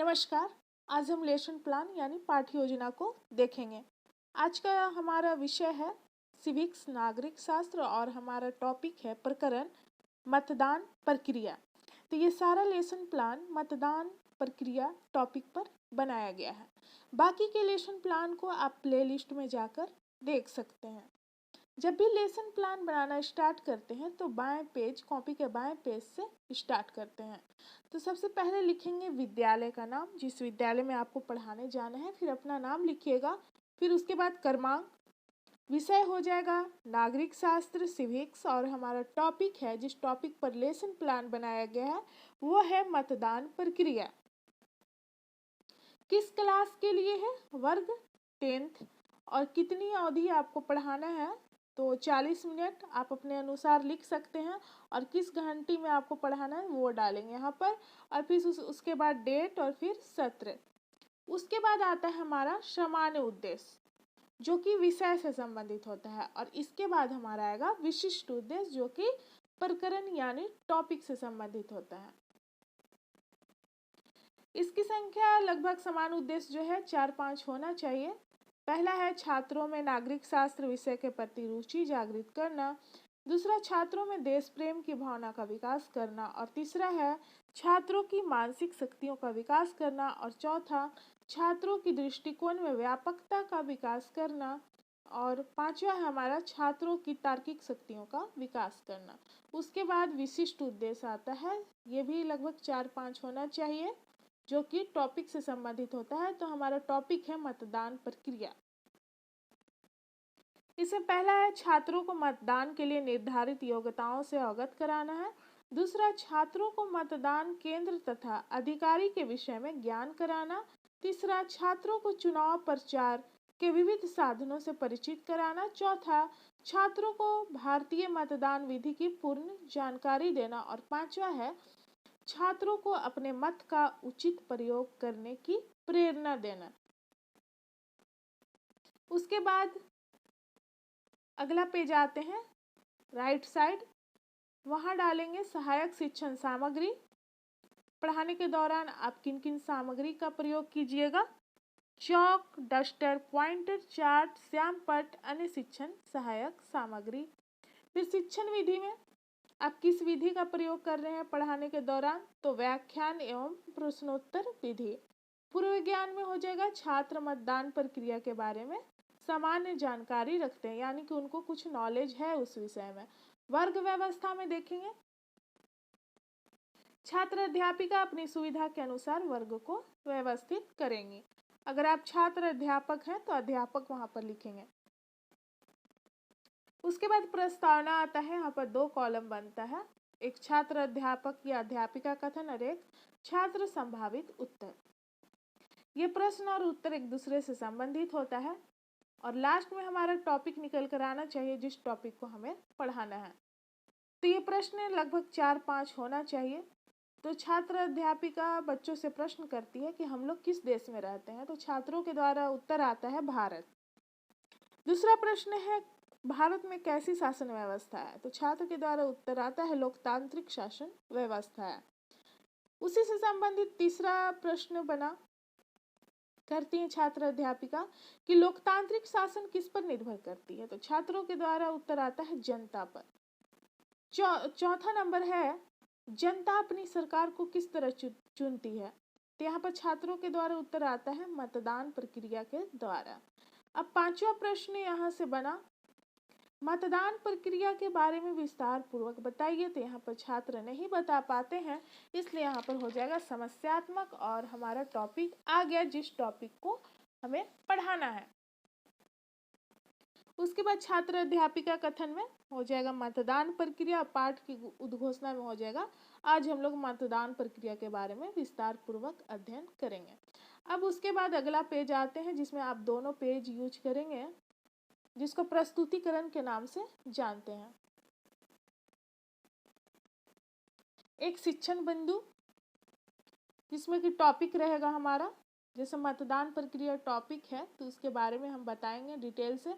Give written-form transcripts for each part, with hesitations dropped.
नमस्कार। आज हम लेसन प्लान यानी पाठ्य योजना को देखेंगे। आज का हमारा विषय है सिविक्स नागरिक शास्त्र और हमारा टॉपिक है प्रकरण मतदान प्रक्रिया। तो ये सारा लेसन प्लान मतदान प्रक्रिया टॉपिक पर बनाया गया है। बाकी के लेसन प्लान को आप प्लेलिस्ट में जाकर देख सकते हैं। जब भी लेसन प्लान बनाना स्टार्ट करते हैं तो बाएं पेज कॉपी के बाएं पेज से स्टार्ट करते हैं। तो सबसे पहले लिखेंगे विद्यालय का नाम, जिस विद्यालय में आपको पढ़ाने जाना है, फिर अपना नाम लिखिएगा। फिर उसके बाद क्रमांक, विषय हो जाएगा नागरिक शास्त्र सिविक्स और हमारा टॉपिक है जिस टॉपिक पर लेसन प्लान बनाया गया है वो है मतदान प्रक्रिया। किस क्लास के लिए है? वर्ग 10th। और कितनी अवधि आपको पढ़ाना है तो 40 मिनट आप अपने अनुसार लिख सकते हैं और किस घंटी में आपको पढ़ाना है वो डालेंगे यहाँ पर। और फिर उसके बाद डेट और फिर सत्र। उसके बाद आता है हमारा सामान्य उद्देश्य जो कि विषय से संबंधित होता है और इसके बाद हमारा आएगा विशिष्ट उद्देश्य जो कि प्रकरण यानी टॉपिक से संबंधित होता है। इसकी संख्या लगभग समान उद्देश्य जो है 4-5 होना चाहिए। पहला है छात्रों में नागरिक शास्त्र विषय के प्रति रुचि जागृत करना, दूसरा छात्रों में देश प्रेम की भावना का विकास करना और तीसरा है छात्रों की मानसिक शक्तियों का विकास करना और चौथा छात्रों की दृष्टिकोण में व्यापकता का विकास करना और पांचवा है हमारा छात्रों की तार्किक शक्तियों का विकास करना। उसके बाद विशिष्ट उद्देश्य आता है, ये भी लगभग 4-5 होना चाहिए जो कि टॉपिक से संबंधित होता है। तो हमारा टॉपिक है मतदान प्रक्रिया। इसमें पहला है छात्रों को मतदान के लिए निर्धारित योग्यताओं से अवगत कराना है, दूसरा छात्रों को मतदान केंद्र तथा अधिकारी के विषय में ज्ञान कराना, तीसरा छात्रों को चुनाव प्रचार के विविध साधनों से परिचित कराना, चौथा छात्रों को भारतीय मतदान विधि की पूर्ण जानकारी देना और पांचवा है छात्रों को अपने मत का उचित प्रयोग करने की प्रेरणा देना। उसके बाद अगला पेज आते हैं राइट साइड, वहां डालेंगे सहायक शिक्षण सामग्री। पढ़ाने के दौरान आप किन किन सामग्री का प्रयोग कीजिएगा? चौक, डस्टर, पॉइंटर, चार्ट, श्याम पट्ट, अन्य शिक्षण सहायक सामग्री। फिर शिक्षण विधि में आप किस विधि का प्रयोग कर रहे हैं पढ़ाने के दौरान? तो व्याख्यान एवं प्रश्नोत्तर विधि। पूर्व ज्ञान में हो जाएगा छात्र मतदान प्रक्रिया के बारे में सामान्य जानकारी रखते हैं यानी कि उनको कुछ नॉलेज है उस विषय में। वर्ग व्यवस्था में देखेंगे छात्र अध्यापिका अपनी सुविधा के अनुसार वर्ग को व्यवस्थित करेंगी। अगर आप छात्र अध्यापक हैं तो अध्यापक वहां पर लिखेंगे। उसके बाद प्रस्तावना आता है, यहाँ पर 2 कॉलम बनता है, एक छात्र अध्यापक या अध्यापिका कथन और एक छात्र संभावित उत्तर। ये प्रश्न और उत्तर एक दूसरे से संबंधित होता है और लास्ट में हमारा टॉपिक निकल कर आना चाहिए जिस टॉपिक को हमें पढ़ाना है। तो ये प्रश्न लगभग 4-5 होना चाहिए। तो छात्र अध्यापिका बच्चों से प्रश्न करती है कि हम लोग किस देश में रहते हैं, तो छात्रों के द्वारा उत्तर आता है भारत। दूसरा प्रश्न है भारत में कैसी शासन व्यवस्था है, तो छात्र के द्वारा उत्तर आता है लोकतांत्रिक शासन व्यवस्था है। उसी से संबंधित तीसरा प्रश्न बना करती है छात्र अध्यापिका कि लोकतांत्रिक शासन किस पर निर्भर करती है, तो छात्रों के द्वारा उत्तर आता है जनता पर। चौथा नंबर है जनता अपनी सरकार को किस तरह चुनती है, तो यहाँ पर छात्रों के द्वारा उत्तर आता है मतदान प्रक्रिया के द्वारा। अब पांचवा प्रश्न यहाँ से बना मतदान प्रक्रिया के बारे में विस्तार पूर्वक बताइए, तो यहाँ पर छात्र नहीं बता पाते हैं इसलिए यहाँ पर हो जाएगा समस्यात्मक और हमारा टॉपिक आ गया जिस टॉपिक को हमें पढ़ाना है। उसके बाद छात्र अध्यापिका कथन में हो जाएगा मतदान प्रक्रिया, पाठ की उद्घोषणा में हो जाएगा आज हम लोग मतदान प्रक्रिया के बारे में विस्तार पूर्वक अध्ययन करेंगे। अब उसके बाद अगला पेज आते हैं जिसमें आप दोनों पेज यूज करेंगे जिसको प्रस्तुतिकरण के नाम से जानते हैं। एक शिक्षण बिंदु जिसमें कि टॉपिक रहेगा हमारा, जैसे मतदान प्रक्रिया टॉपिक है तो उसके बारे में हम बताएंगे डिटेल से,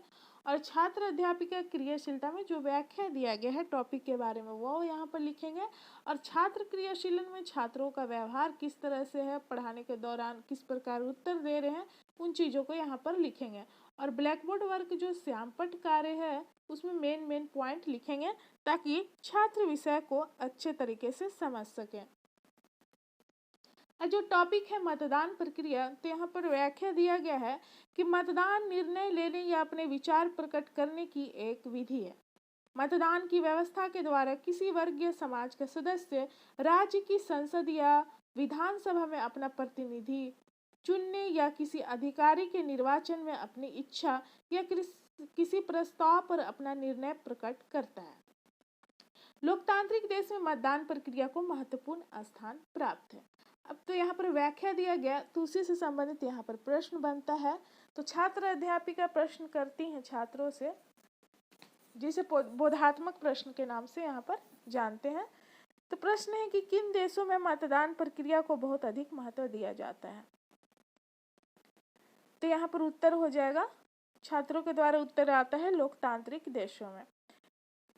और छात्र अध्यापिका क्रियाशीलता में जो व्याख्या दिया गया है टॉपिक के बारे में वो यहाँ पर लिखेंगे। और छात्र क्रियाशीलन में छात्रों का व्यवहार किस तरह से है, पढ़ाने के दौरान किस प्रकार उत्तर दे रहे हैं, उन चीज़ों को यहाँ पर लिखेंगे। और ब्लैक बोर्ड वर्क जो श्यामपट्ट कार्य है उसमें मेन पॉइंट लिखेंगे ताकि छात्र विषय को अच्छे तरीके से समझ सकें। जो टॉपिक है मतदान प्रक्रिया, तो यहाँ पर व्याख्या दिया गया है कि मतदान निर्णय लेने या अपने विचार प्रकट करने की एक विधि है। मतदान की व्यवस्था के द्वारा किसी वर्ग या समाज का सदस्य राज्य की संसद या विधानसभा में अपना प्रतिनिधि चुनने या किसी अधिकारी के निर्वाचन में अपनी इच्छा या किसी प्रस्ताव पर अपना निर्णय प्रकट करता है। लोकतांत्रिक देश में मतदान प्रक्रिया को महत्वपूर्ण स्थान प्राप्त है। अब तो यहाँ पर व्याख्या दिया गया, तो उसी से संबंधित यहाँ पर प्रश्न बनता है। तो छात्र अध्यापिका प्रश्न करती हैं छात्रों से, जिसे बोधात्मक प्रश्न के नाम से यहाँ पर जानते हैं। तो प्रश्न है कि किन देशों में मतदान प्रक्रिया को बहुत अधिक महत्व दिया जाता है। तो यहाँ पर उत्तर हो जाएगा, छात्रों के द्वारा उत्तर आता है लोकतांत्रिक देशों में।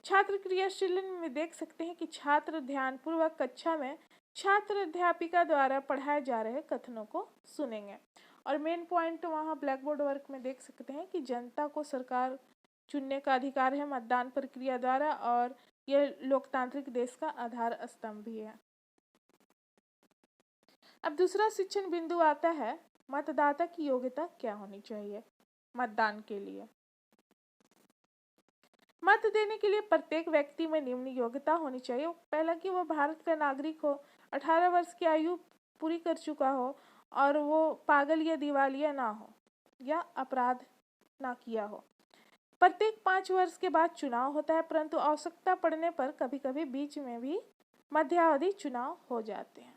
छात्र क्रियाशीलन में देख सकते हैं कि छात्र ध्यानपूर्वक कक्षा में छात्र अध्यापिका द्वारा पढ़ाए जा रहे कथनों को सुनेंगे। और मेन पॉइंट वहाँ ब्लैक बोर्ड वर्क में देख सकते हैं कि जनता को सरकार चुनने का अधिकार है मतदान प्रक्रिया द्वारा, और यह लोकतांत्रिक देश का आधार स्तंभ भी है। अब दूसरा शिक्षण बिंदु आता है, मतदाता की योग्यता क्या होनी चाहिए मतदान के लिए। मत देने के लिए प्रत्येक व्यक्ति में निम्न योग्यता होनी चाहिए। पहला कि वो भारत का नागरिक हो, 18 वर्ष की आयु पूरी कर चुका हो, और वो पागल या दिवालिया ना हो या अपराध ना किया हो। प्रत्येक 5 वर्ष के बाद चुनाव होता है, परंतु आवश्यकता पड़ने पर कभी कभी बीच में भी मध्यावधि चुनाव हो जाते हैं।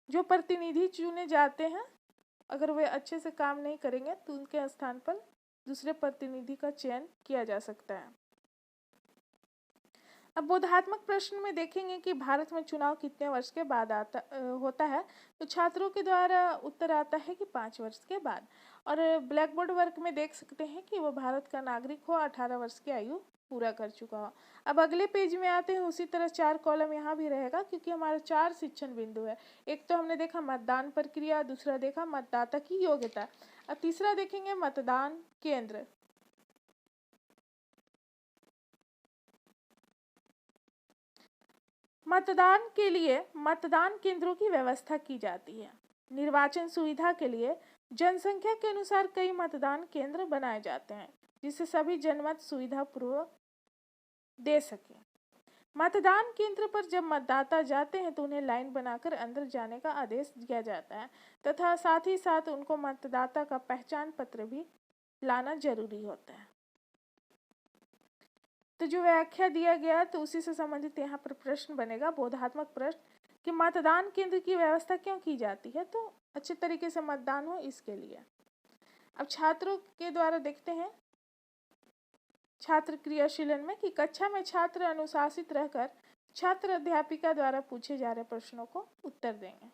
जो प्रतिनिधि चुने जाते हैं, अगर वे अच्छे से काम नहीं करेंगे तो उनके स्थान पर दूसरे प्रतिनिधि का चयन किया जा सकता है। अब बोधात्मक प्रश्न में देखेंगे कि भारत में चुनाव कितने वर्ष के बाद होता है। तो छात्रों के द्वारा उत्तर आता है कि 5 वर्ष के बाद। और ब्लैक बोर्ड वर्क में देख सकते हैं कि वो भारत का नागरिक हो, 18 वर्ष की आयु पूरा कर चुका हो। अब अगले पेज में आते हैं, उसी तरह 4 कॉलम यहाँ भी रहेगा, क्योंकि हमारा 4 शिक्षण बिंदु है। एक तो हमने देखा मतदान प्रक्रिया, दूसरा देखा मतदाता की योग्यता, अब तीसरा देखेंगे मतदान केंद्र। मतदान के लिए मतदान केंद्रों की व्यवस्था की जाती है। निर्वाचन सुविधा के लिए जनसंख्या के अनुसार कई मतदान केंद्र बनाए जाते हैं, जिससे सभी जनमत सुविधा पूर्वक दे सके। मतदान केंद्र पर जब मतदाता जाते हैं तो उन्हें लाइन बनाकर अंदर जाने का आदेश दिया जाता है, तथा साथ ही साथ उनको मतदाता का पहचान पत्र भी लाना जरूरी होता है। तो जो व्याख्या दिया गया, तो उसी से संबंधित यहाँ पर प्रश्न बनेगा, बोधात्मक प्रश्न, कि मतदान केंद्र की व्यवस्था क्यों की जाती है। तो अच्छे तरीके से मतदान हो, इसके लिए। अब छात्रों के द्वारा देखते हैं छात्र क्रियाशीलन में कि कक्षा में छात्र अनुशासित रहकर छात्र अध्यापिका द्वारा पूछे जा रहे प्रश्नों को उत्तर देंगे।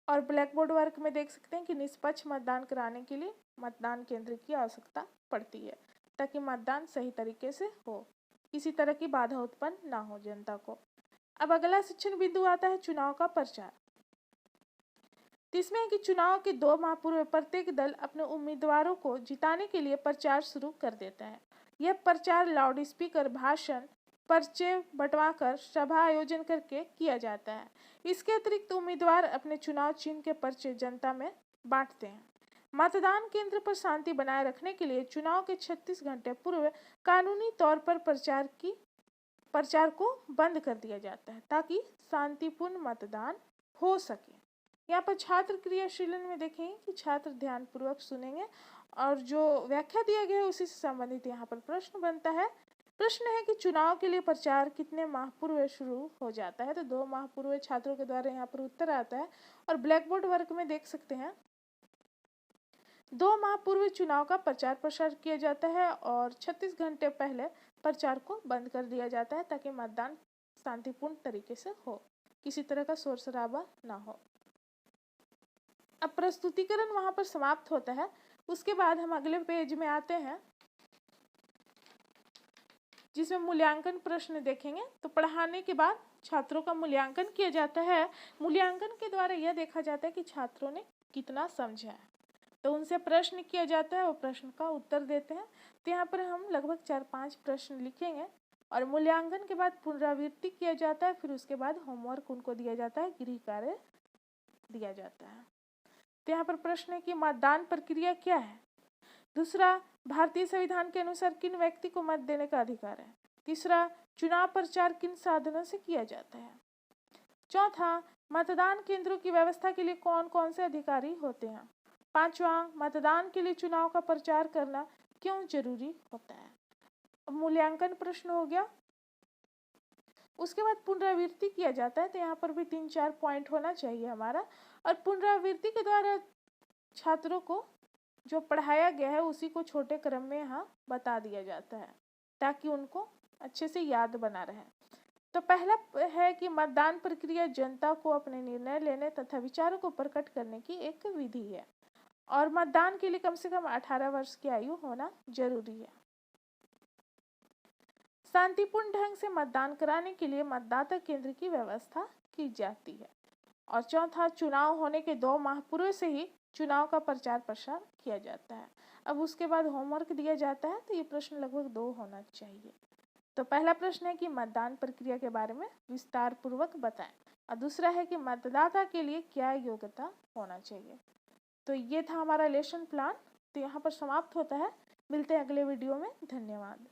और ब्लैक बोर्ड वर्क में देख सकते हैं कि निष्पक्ष मतदान कराने के लिए मतदान केंद्र की आवश्यकता पड़ती है, ताकि मतदान सही तरीके से हो, किसी तरह की बाधा उत्पन्न ना हो जनता को। अब अगला शिक्षण बिंदु आता है चुनाव का प्रचार। इसमें है कि चुनाव के 2 माह पूर्व प्रत्येक दल अपने उम्मीदवारों को जिताने के लिए प्रचार शुरू कर देता है। यह प्रचार लाउड स्पीकर, भाषण, पर्चे बंटवाकर, सभा आयोजन करके किया जाता है। इसके अतिरिक्त उम्मीदवार अपने चुनाव चिन्ह के पर्चे जनता में बांटते हैं। मतदान केंद्र पर शांति बनाए रखने के लिए चुनाव के 36 घंटे पूर्व कानूनी तौर पर प्रचार को बंद कर दिया जाता है, ताकि शांतिपूर्ण मतदान हो सके। यहाँ पर छात्र क्रियाशीलन में देखेंगे कि छात्र ध्यानपूर्वक सुनेंगे, और जो व्याख्या दिया गया है उसी से संबंधित यहाँ पर प्रश्न बनता है। प्रश्न है कि चुनाव के लिए प्रचार कितने माह पूर्व शुरू हो जाता है। तो 2 माह पूर्व छात्रों के द्वारा यहाँ पर उत्तर आता है। और ब्लैक बोर्ड वर्क में देख सकते हैं 2 माह पूर्व चुनाव का प्रचार प्रसार किया जाता है, और 36 घंटे पहले प्रचार को बंद कर दिया जाता है, ताकि मतदान शांतिपूर्ण तरीके से हो, किसी तरह का शोर शराबा ना हो। अब प्रस्तुतिकरण वहां पर समाप्त होता है। उसके बाद हम अगले पेज में आते हैं जिसमें मूल्यांकन प्रश्न देखेंगे। तो पढ़ाने के बाद छात्रों का मूल्यांकन किया जाता है। मूल्यांकन के द्वारा यह देखा जाता है कि छात्रों ने कितना समझा है। तो उनसे प्रश्न किया जाता है, वो प्रश्न का उत्तर देते हैं। तो यहाँ पर हम लगभग 4-5 प्रश्न लिखेंगे और मूल्यांकन के बाद पुनरावृत्ति किया जाता है। फिर उसके बाद होमवर्क उनको दिया जाता है, गृह कार्य दिया जाता है। तो यहाँ पर प्रश्न है कि मतदान प्रक्रिया क्या है। दूसरा, भारतीय संविधान के अनुसार किन व्यक्ति को मत देने का अधिकार है। तीसरा, चुनाव प्रचार किन साधनों से किया जाता है। चौथा, मतदान केंद्रों की व्यवस्था के लिए कौन कौन से अधिकारी होते हैं। पांचवा, मतदान के लिए चुनाव का प्रचार करना क्यों जरूरी होता है। मूल्यांकन प्रश्न हो गया। उसके बाद पुनरावृत्ति किया जाता है। तो यहाँ पर भी 3-4 पॉइंट होना चाहिए हमारा। और पुनरावृत्ति के द्वारा छात्रों को जो पढ़ाया गया है उसी को छोटे क्रम में यहाँ बता दिया जाता है ताकि उनको अच्छे से याद बना रहे। तो पहला है कि मतदान प्रक्रिया जनता को अपने निर्णय लेने तथा विचारों को प्रकट करने की एक विधि है और मतदान के लिए कम से कम 18 वर्ष की आयु होना जरूरी है। शांतिपूर्ण ढंग से मतदान कराने के लिए मतदाता केंद्र की व्यवस्था की जाती है। और चौथा, चुनाव होने के 2 माह पूर्व से ही चुनाव का प्रचार प्रसार किया जाता है। अब उसके बाद होमवर्क दिया जाता है। तो ये प्रश्न लगभग 2 होना चाहिए। तो पहला प्रश्न है कि मतदान प्रक्रिया के बारे में विस्तार पूर्वक बताएं और दूसरा है कि मतदाता के लिए क्या योग्यता होना चाहिए। तो ये था हमारा लेसन प्लान। तो यहाँ पर समाप्त होता है। मिलते हैं अगले वीडियो में। धन्यवाद।